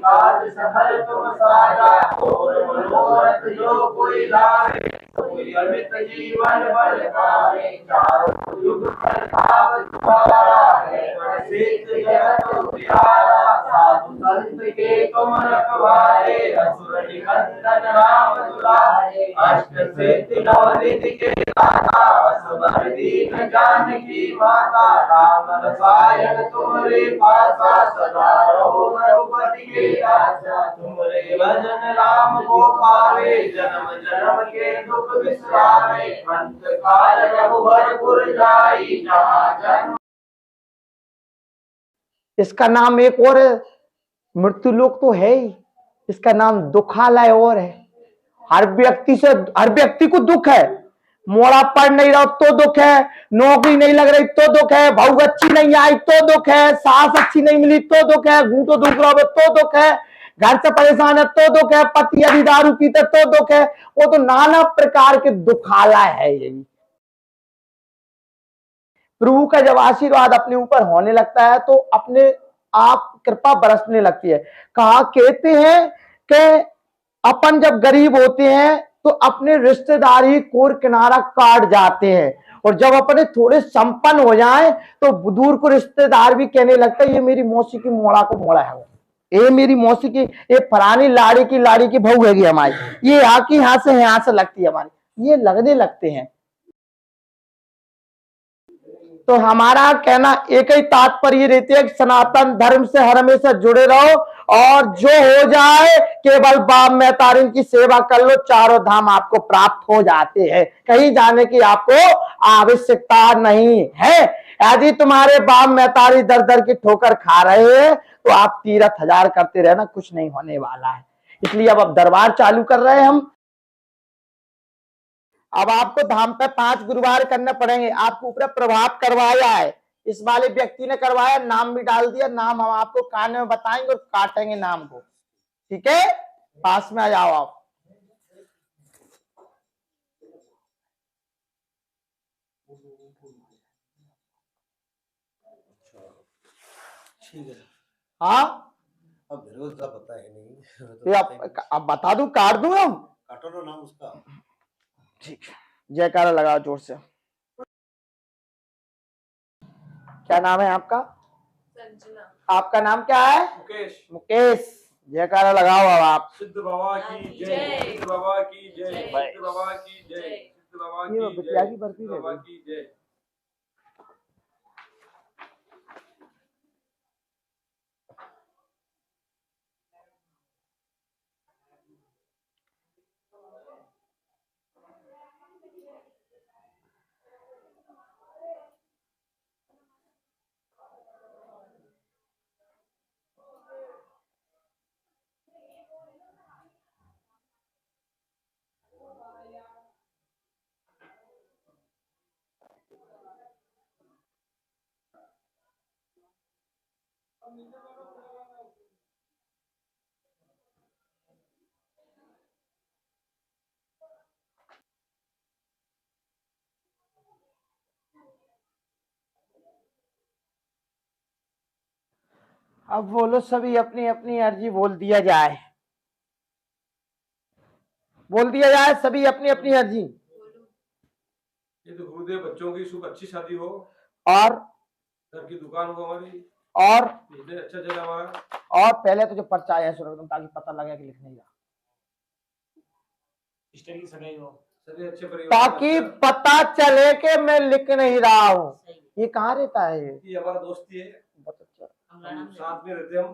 काज सफल तुम साजा, और मनोरथ जो कोई लावे, कोई अमित जीवन बल पावे, चारों युग प्रताप तुम्हारा है, प्रसिद्ध जगत उजियारा, साधु संत के तुम रखवारे, असुर निकंदन राम दुलारे, अष्ट सिद्धि नवनिधि के दाता, असबर दीन जानकी माता, राम रसायन तुम्हारे पासा, सदा रहो रघुपति के दासा, तुम्हारे भजन राम को पावे, जन्म जन्म के दुख बिसरावे, अंत काल रघुबर जाई, जहाँ जन्म। इसका नाम एक और है, मृत्यु लोक तो है ही, इसका नाम दुखालय और है। हर व्यक्ति को दुख है। मोड़ा पढ़ नहीं रहा तो दुख है, नौकरी नहीं लग रही तो दुख है, बहू अच्छी नहीं आई तो दुख है, सास अच्छी नहीं मिली तो दुख है, घूंटो दुख रहा हो तो दुख है, घर से परेशान है तो दुख है, पति यदि दारू पीते तो दुख है। वो तो नाना प्रकार के दुखालय है। यही प्रभु का जब आशीर्वाद अपने ऊपर होने लगता है तो अपने आप कृपा बरसने लगती है। कहा कहते हैं कि अपन जब गरीब होते हैं तो अपने रिश्तेदार ही कोर किनारा काट जाते हैं, और जब अपने थोड़े संपन्न हो जाएं तो दूर को रिश्तेदार भी कहने लगता है ये मेरी मौसी की मोड़ा को मोड़ा है, ये मेरी मौसी की, ये फलानी लाड़ी की बहू हैगी हमारी, ये यहाँ से लगती है हमारी, ये लगने लगते हैं। तो हमारा कहना एक ही तात्पर्य रहते है, सनातन धर्म से हमेशा जुड़े रहो, और जो हो जाए केवल बाप महतारिन की सेवा कर लो, चारों धाम आपको प्राप्त हो जाते हैं, कहीं जाने की आपको आवश्यकता नहीं है। यदि तुम्हारे बाप महतारी दर दर की ठोकर खा रहे हैं तो आप तीर्थ हजार करते रहना, कुछ नहीं होने वाला है। इसलिए अब दरबार चालू कर रहे हैं हम। अब आपको धाम पे 5 गुरुवार करने पड़ेंगे, आपको ऊपर प्रभाव करवाया है, इस वाले व्यक्ति ने करवाया, नाम भी डाल दिया, नाम हम आपको कान में बताएंगे और काटेंगे नाम को, ठीक है। पास में आ जाओ आप। ठीक है। हाँ अब विरोध का पता है नहीं तो अब बता दूं, काट दूं हम, काटो ना नाम उसका। ठीक, जयकारा लगाओ जोर से। क्या नाम है आपका? संजना। आपका नाम क्या है? मुकेश। मुकेश, जयकारा लगाओ अब आप। सिद्ध बाबा की जय, सिद्ध बाबा की जय, सिद्ध बाबा की जय, सिद्ध बाबा की जय, सिद्ध बाबा की जय। अब बोलो सभी अपनी अपनी अर्जी, बोल दिया जाए, बोल दिया जाए सभी अपनी अपनी अर्जी। ये तो गुरुदेव बच्चों की शुभ अच्छी शादी हो, और घर की दुकान हो हमारी, और अच्छा चला हमारा। और पहले तो जो पर्चा है सुनो तुम, ताकि पता लगे कि लिख नहीं रहा, सभी अच्छे परिवार, ताकि पता चले कि मैं लिख नहीं रहा हूँ। ये कहाँ रहता है? ये हमारा दोस्ती है, बहुत अच्छा, साथ में रहते हम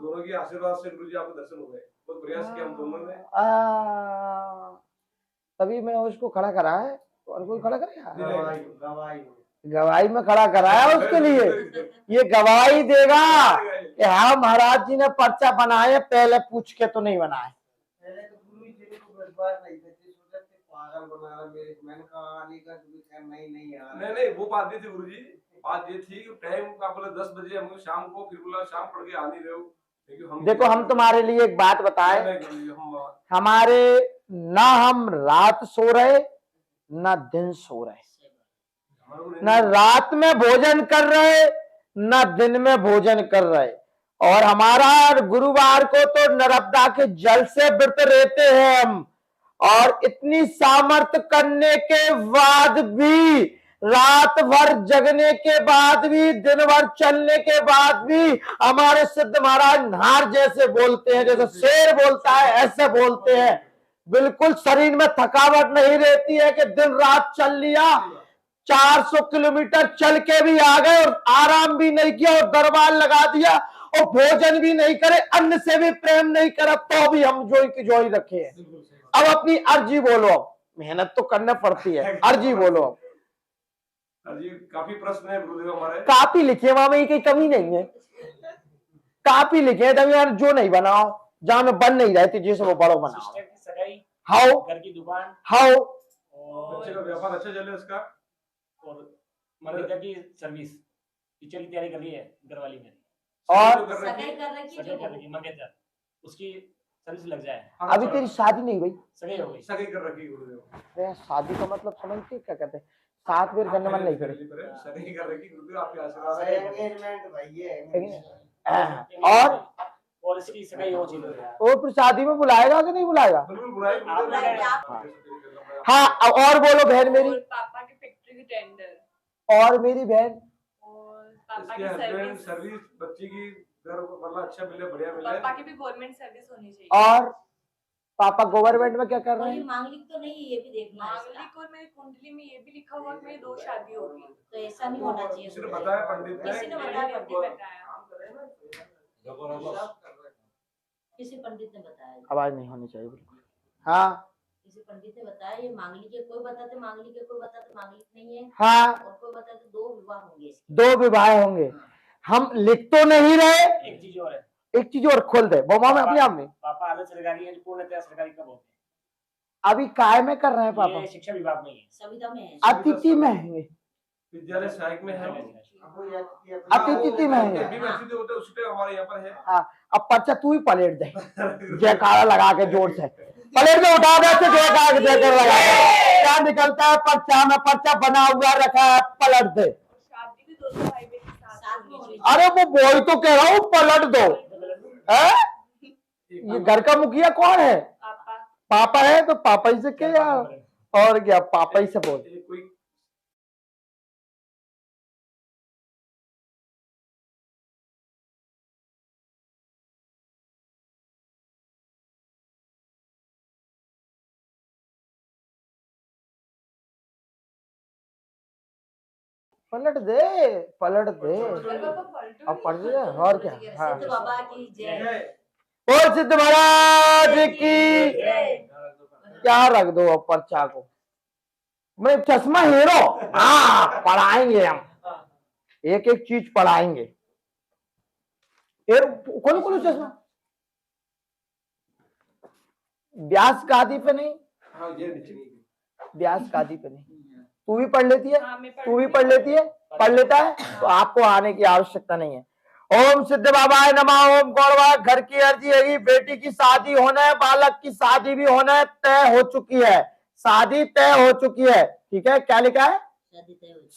दोनों के आशीर्वाद से गुरु जी आपको दर्शन हो गए, बहुत प्रयास किया हम दोनों ने। तभी मैं उसको खड़ा करा है, और कोई खड़ा करेगा? गवाही में खड़ा कराया उसके लिए, ये गवाही देगा कि हाँ महाराज जी ने पर्चा बनाए, पहले पूछ के तो नहीं बनाए। नहीं वो बात नहीं थी गुरु जी, बात ये थी कि टाइम का बोला 10 बजे हम शाम को, फिर बोला शाम पड़ के आ नहीं रहे हो। देखो हम तुम्हारे लिए एक बात बताएं, हमारे ना हम रात सो रहे ना दिन सो रहे, न रात में भोजन कर रहे न दिन में भोजन कर रहे, और हमारा गुरुवार को तो नर्मदा के जल से व्रत रहते हैं हम, और इतनी सामर्थ्य करने के बाद भी, रात भर जगने के बाद भी, दिन भर चलने के बाद भी हमारे सिद्ध महाराज नार जैसे बोलते हैं, जैसे शेर बोलता है ऐसे बोलते हैं। बिल्कुल शरीर में थकावट नहीं रहती है कि दिन रात चल लिया, 400 किलोमीटर चल के भी आ गए और आराम भी नहीं किया और दरबार लगा दिया और भोजन भी नहीं करे, अन्न से भी प्रेम नहीं करा, तो भी हम जोई की जोई रखे हैं। अब अपनी अर्जी बोलो, मेहनत तो करना पड़ती है, अर्जी बोलो। अर्जी काफी प्रश्न है गुरुदेव हमारे। काफी लिखे वहां में कोई कमी नहीं है, काफी लिखे तभी यार जो नहीं बनाओ, जहां में बन नहीं रहती जिसे वो बड़ो बनाओ। हाउ घर की दुकान, हाउ बच्चे का व्यापार अच्छा चले उसका, और मंदिर की सर्विस टीचर की तैयारी कर रही है घरवाली मेरी, और सगाई कर रखी मंगेतर, उसकी सर्विस लग जाए। अभी तेरी शादी नहीं हुई? सगाई हो गई। सगाई कर रखी गुरुदेव। अरे शादी का मतलब समझते क्या कहते हैं, 7 बार करने मन नहीं करे। सगाई कर रखी गुरुदेव, आपके आशीर्वाद है। एंगेजमेंट भाई है। और इसकी सगाई हो चुकी है। वो फिर शादी में बुलाएगा कि नहीं बुलाएगा? बिल्कुल बुलाए हाँ, और बोलो बहन मेरी। पापा की फैक्ट्री की टेंडर, और मेरी बहन, और पापा इसके की हस्बैंड सर्विस, सर्विस, बच्ची की घर मतलब अच्छा मिले, बढ़िया मिले। पापा की भी गवर्नमेंट सर्विस होनी चाहिए। और पापा गवर्नमेंट में क्या कर रहे हैं? मांगलिक तो नहीं, ये भी देखना है इसका। मांगलिक, और मेरी कुंडली में ये भी लिखा हुआ कि मेरी 2 शादी होगी। तो ऐसा नहीं होना चाहिए। किसी ने बताया पंडित ने? किसी ने मैंने बताया, नहीं बताया। किसी पंडित ने बताया, आवाज नहीं होनी चाहिए बिल्कुल। हाँ किसी पंडित ने बताया ये मांगलिक है, कोई बताते मांगलिक है, कोई बताते मांगलिक नहीं है, हाँ, और कोई बताते 2 विवाह होंगे इसके। 2 विवाह होंगे। हम लिख तो नहीं रहे। एक चीज और है, एक चीज और खोल दे बोमा में अपने आप में। पापा आदर्श सरकारी है, पूर्णतः सरकारी कब होते अभी काय में कर रहे हैं हैं? पापा? ये शिक्षा विभाग में ही है। सविता में है। अतिथि में है, विद्यालय सहायक में है। अतिथि में है। उस पे हमारे यहाँ पर है। हाँ, अब पर्चा तू ही पलट दे, जयकारा लगा के जोर से पलट दे, उठा दे तो जयकार लगा के। क्या निकलता है पर्चा में? पर्चा बना हुआ रखा है, पलट दे। शादी भी 2 भाई बहन के साथ में होनी अरे वो वही तो कह रहा हूँ, पलट दो। है ये घर का मुखिया कौन है? पापा। पापा है तो पापा ही से क्या, और क्या पापा ही से बोल। कोई पलट दे, पलट दे। अब पढ़ दिया और क्या? हाँ, सिद्ध बाबा की जय। और सिद्ध महाराज की क्या रख दो अब पर्चा को। मैं चश्मा हीरो, हाँ पढ़ाएंगे हम, एक एक चीज पढ़ाएंगे। खोलो खोलो चश्मा। व्यास गादी पे नहीं, हाँ ये नीचे। व्यास गादी पे नहीं। तू भी पढ़ लेती है? हाँ, मैं पढ़ तू भी पढ़ लेती है? पढ़ लेता है तो आपको आने की आवश्यकता नहीं है। ओम सिद्ध बाबाय नमः। ओम गौरवा। घर की अर्जी है, बेटी की शादी होना है, बालक की शादी भी होना है, तय हो चुकी है, शादी तय हो चुकी है। ठीक है, क्या लिखा है?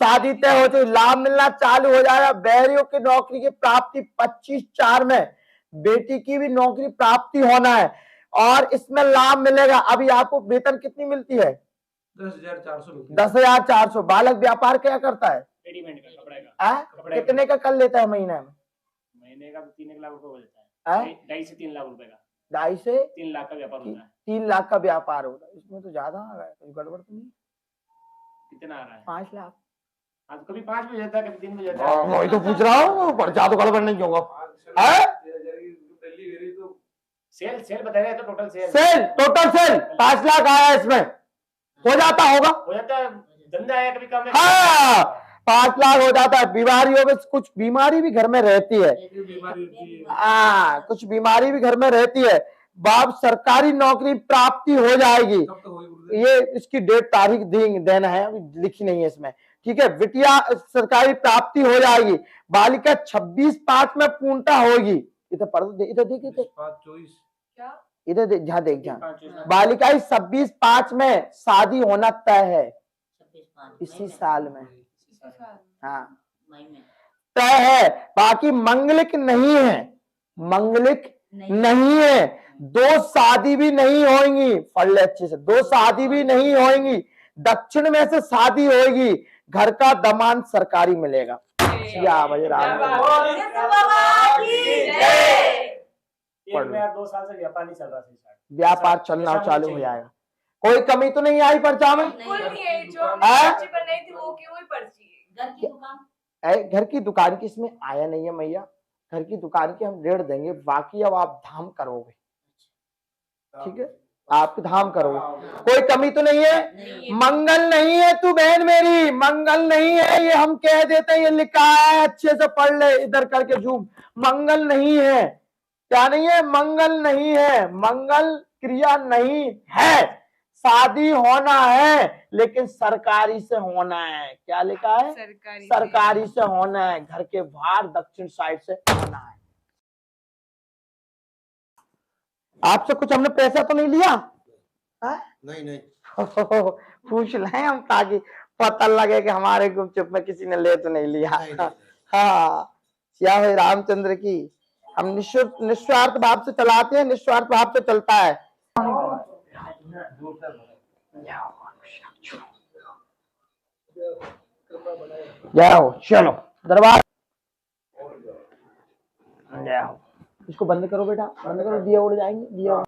शादी तय हो चुकी, लाभ मिलना चालू हो जाएगा। बहरियों की नौकरी की प्राप्ति 25/4 में, बेटी की भी नौकरी प्राप्ति होना है और इसमें लाभ मिलेगा। अभी आपको वेतन कितनी मिलती है? 10,400। 10,400। बालक व्यापार क्या करता है? रेडीमेड का, कपड़े का। कितने का कर लेता है महीने में? महीने का 3 लाख रुपए हो जाता है। 2.5 से 3 लाख रुपए का। 2.5 से 3 लाख का व्यापार होता है। 3 लाख का व्यापार होगा। इसमें तो ज्यादा आ गया, कोई गड़बड़ तो नहीं? कितना आ रहा है? 5 लाख। आज कभी 5 भी हो जाता है, कभी 3 भी हो जाता है। वही तो पूछ रहा हूँ, पर ज्यादा गड़बड़ नहीं होगा। सेल बता रहे हैं तो total sale. Total sale 5 lakh आया, इसमें हो जाता होगा। हो जाता है, धंधा है कभी कम है। हाँ 5 लाख हो जाता है। बीमारियों में कुछ बीमारी भी घर में रहती है, हाँ कुछ बीमारी भी घर में रहती है। बाप सरकारी नौकरी प्राप्ति हो जाएगी। ये इसकी डेट तारीख देना है, अभी लिखी नहीं है इसमें। ठीक है, बिटिया सरकारी प्राप्ति हो जाएगी। बालिका 26/5 में पूर्णता होगी। इधर पढ़ दे, इधर देख, इधर देख, जहाँ देख, जहाँ बालिका 26/5 में शादी होना तय है, इसी साल में। हाँ तय है, बाकी मंगलिक नहीं है। मंगलिक नहीं है। 2 शादी भी नहीं होंगी, पढ़ ले अच्छे से, 2 शादी भी नहीं होंगी, दक्षिण में से शादी होगी, घर का दामाद सरकारी मिलेगा। या भाई राम एक में 2 साल से व्यापार नहीं चल रहा था, व्यापार चलना चालू हो जाएगा। कोई कमी तो नहीं आई पर्चा में? बिल्कुल नहीं है, जो हाँ? पर्ची बनाई थी वो क्यों ही पर्ची है। घर की दुकान घर की दुकान की इसमें आया नहीं है मैया, घर की दुकान की हम 1.5 देंगे, बाकी अब आप धाम करोगे, ठीक है, आप धाम करोगे, कोई कमी तो नहीं है। नहीं मंगल नहीं है तू बहन मेरी, मंगल नहीं है, ये हम कह देते हैं, ये लिखा है, अच्छे से पढ़ ले, इधर करके झूम। मंगल नहीं है, क्या नहीं है? मंगल नहीं है, मंगल क्रिया नहीं है। शादी होना है लेकिन सरकारी से होना है। क्या लिखा है? सरकारी से होना है, घर के बाहर दक्षिण साइड से होना है। आपसे कुछ हमने पैसा तो नहीं लिया? नहीं नहीं पूछ लें हम ताकि पता लगे कि हमारे गुपचुप में किसी ने ले तो नहीं लिया। हाँ, क्या है रामचंद्र की। हम निस्वार्थ भाव से चलाते हैं, निस्वार्थ भाव से चलता है। जाओ चलो दरबार जाओ, इसको बंद करो बेटा, बंद करो, दिया उड़ जाएंगे, दिया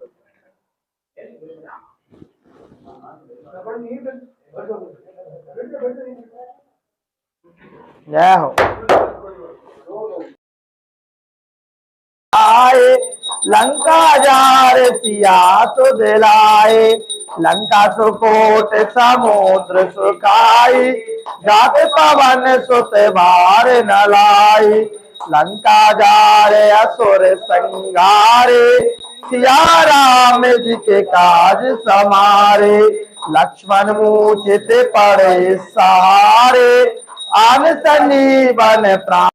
जाओ। आए लंका जार सिया तो दिलाए, लंका सुकोट समुद्र सुखाई, जात पवन सुत भार न लाई, लंका जारे असुर संगारे, सिया राम जी के काज समारे, लक्ष्मण मूर्छित पड़े सहारे, आन संजीवन प्राण